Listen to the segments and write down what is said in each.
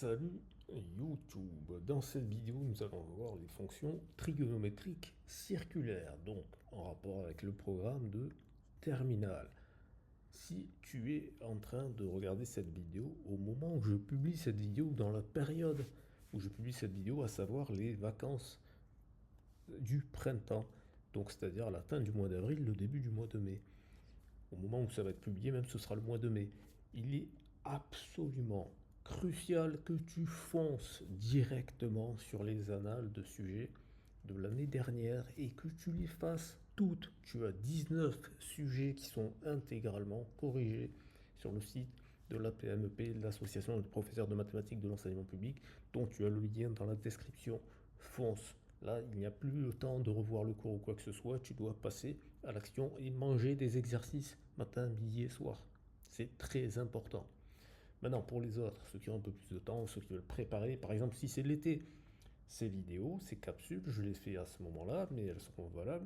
Salut YouTube! Dans cette vidéo, nous allons voir les fonctions trigonométriques circulaires, donc en rapport avec le programme de terminale. Si tu es en train de regarder cette vidéo au moment où je publie cette vidéo, dans la période où je publie cette vidéo, à savoir les vacances du printemps, donc c'est-à-dire la fin du mois d'avril, le début du mois de mai. Au moment où ça va être publié, même ce sera le mois de mai. Il est absolument crucial que tu fonces directement sur les annales de sujets de l'année dernière et que tu les fasses toutes. Tu as 19 sujets qui sont intégralement corrigés sur le site de l'APMEP, l'Association des professeurs de mathématiques de l'enseignement public, dont tu as le lien dans la description. Fonce. Là, il n'y a plus le temps de revoir le cours ou quoi que ce soit. Tu dois passer à l'action et manger des exercices matin, midi et soir. C'est très important. Maintenant, pour les autres, ceux qui ont un peu plus de temps, ceux qui veulent préparer, par exemple, si c'est l'été, ces vidéos, ces capsules, je les fais à ce moment-là, mais elles seront valables,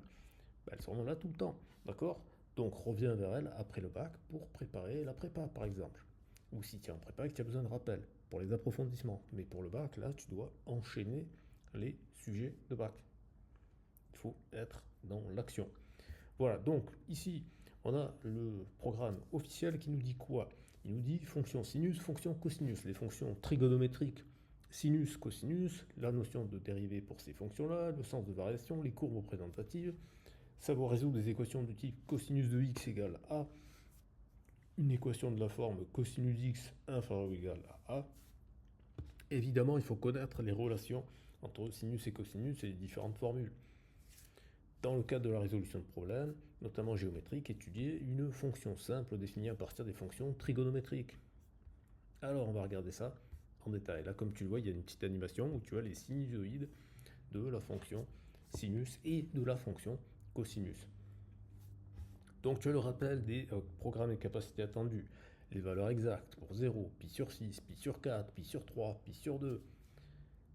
elles seront là tout le temps. D'accord? Donc, reviens vers elles après le bac pour préparer la prépa, par exemple. Ou si tu es en prépa et que tu as besoin de rappel pour les approfondissements. Mais pour le bac, là, tu dois enchaîner les sujets de bac. Il faut être dans l'action. Voilà, donc ici, on a le programme officiel qui nous dit quoi? Il nous dit fonction sinus, fonction cosinus, les fonctions trigonométriques sinus, cosinus, la notion de dérivée pour ces fonctions-là, le sens de variation, les courbes représentatives, savoir résoudre des équations du type cosinus de x égale a, une équation de la forme cosinus x inférieur ou égal à a. Évidemment, il faut connaître les relations entre sinus et cosinus et les différentes formules. Dans le cadre de la résolution de problèmes, notamment géométriques, étudier une fonction simple définie à partir des fonctions trigonométriques. Alors on va regarder ça en détail. Là, comme tu le vois, il y a une petite animation où tu as les sinusoïdes de la fonction sinus et de la fonction cosinus. Donc tu as le rappel des programmes et capacités attendues, les valeurs exactes pour 0, pi sur 6, pi sur 4, pi sur 3, pi sur 2,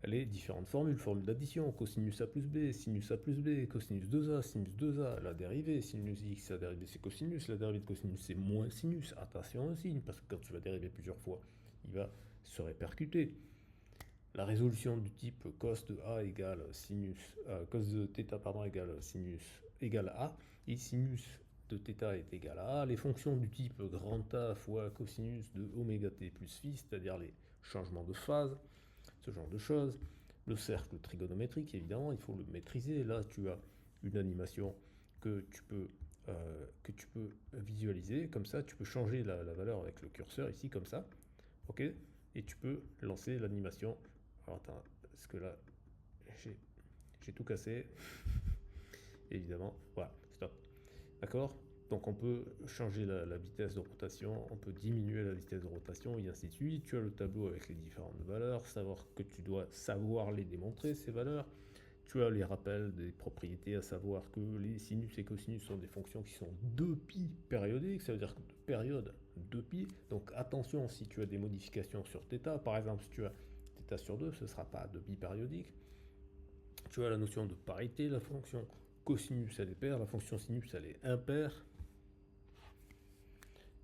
les différentes formules, formule d'addition, cosinus A plus B, sinus A plus B, cosinus 2A, sinus 2A, la dérivée, sinus X, la dérivée c'est cosinus, la dérivée de cosinus c'est moins sinus, attention au signe, parce que quand tu vas dériver plusieurs fois, il va se répercuter. La résolution du type cos de A égale sinus, cos de θ pardon, égale sinus égale A, et sinus de θ est égal à A, les fonctions du type grand A fois cosinus de oméga t plus phi, c'est-à-dire les changements de phase, ce genre de choses. Le cercle trigonométrique, évidemment, il faut le maîtriser. Là, tu as une animation que tu peux visualiser. Comme ça, tu peux changer la valeur avec le curseur ici, comme ça. OK? Et tu peux lancer l'animation. Alors, attends, parce que là, j'ai tout cassé. Évidemment. Voilà, stop. D'accord? Donc on peut changer la vitesse de rotation, on peut diminuer la vitesse de rotation et ainsi de suite. Tu as le tableau avec les différentes valeurs, savoir que tu dois savoir les démontrer, ces valeurs. Tu as les rappels des propriétés, à savoir que les sinus et cosinus sont des fonctions qui sont 2π périodiques, ça veut dire que de période 2π. Donc attention, si tu as des modifications sur θ, par exemple si tu as θ sur 2, ce ne sera pas 2π périodique. Tu as la notion de parité, la fonction cosinus elle est paire, la fonction sinus elle est impaire.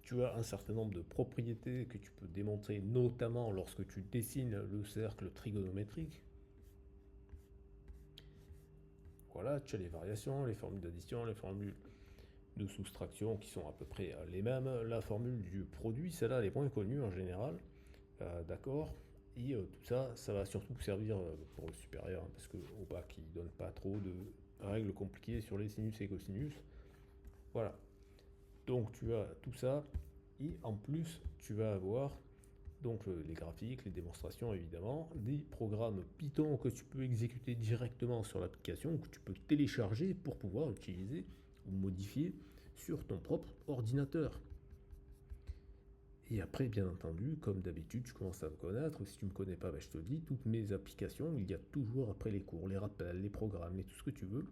Tu as un certain nombre de propriétés que tu peux démontrer, notamment lorsque tu dessines le cercle trigonométrique. Voilà, tu as les variations, les formules d'addition, les formules de soustraction qui sont à peu près les mêmes. La formule du produit, celle-là, elle est moins connue en général. D'accord. Et tout ça, ça va surtout servir pour le supérieur, hein, parce qu'au bac, il ne donne pas trop de règles compliquées sur les sinus et cosinus. Voilà. Donc tu as tout ça, et en plus, tu vas avoir donc les graphiques, les démonstrations évidemment, des programmes Python que tu peux exécuter directement sur l'application, que tu peux télécharger pour pouvoir utiliser ou modifier sur ton propre ordinateur. Et après, bien entendu, comme d'habitude, tu commences à me connaître. Si tu ne me connais pas, ben, je te le dis, toutes mes applications, il y a toujours après les cours, les rappels, les programmes et tout ce que tu veux,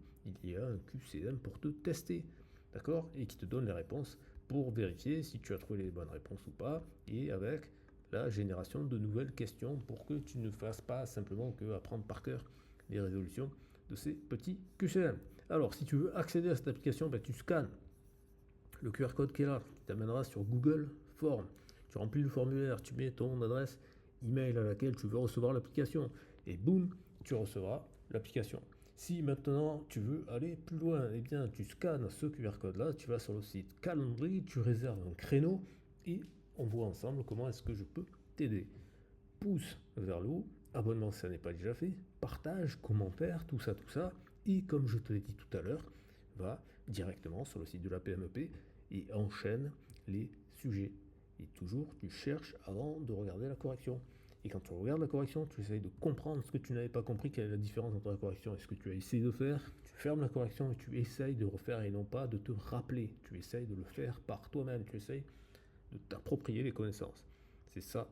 il y a un QCM pour te tester, d'accord? Et qui te donne les réponses pour vérifier si tu as trouvé les bonnes réponses ou pas, et avec la génération de nouvelles questions pour que tu ne fasses pas simplement que apprendre par cœur les résolutions de ces petits QCM. Alors, si tu veux accéder à cette application, ben, tu scannes le QR code qui est là, qui t'amènera sur Google Forms. Tu remplis le formulaire, tu mets ton adresse email à laquelle tu veux recevoir l'application. Et boum, tu recevras l'application. Si maintenant tu veux aller plus loin, eh bien tu scannes ce QR code-là, tu vas sur le site Calendly, tu réserves un créneau et on voit ensemble comment est-ce que je peux t'aider. Pouce vers le haut, abonnement si ça n'est pas déjà fait, partage, commentaire, tout ça. Et comme je te l'ai dit tout à l'heure, va directement sur le site de la PMEP et enchaîne les sujets. Et toujours, tu cherches avant de regarder la correction. Et quand tu regardes la correction, tu essayes de comprendre ce que tu n'avais pas compris, quelle est la différence entre la correction et ce que tu as essayé de faire. Tu fermes la correction et tu essayes de refaire et non pas de te rappeler. Tu essayes de le faire par toi-même. Tu essayes de t'approprier les connaissances. C'est ça,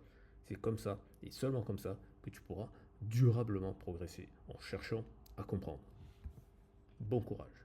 c'est comme ça et seulement comme ça que tu pourras durablement progresser en cherchant à comprendre. Bon courage.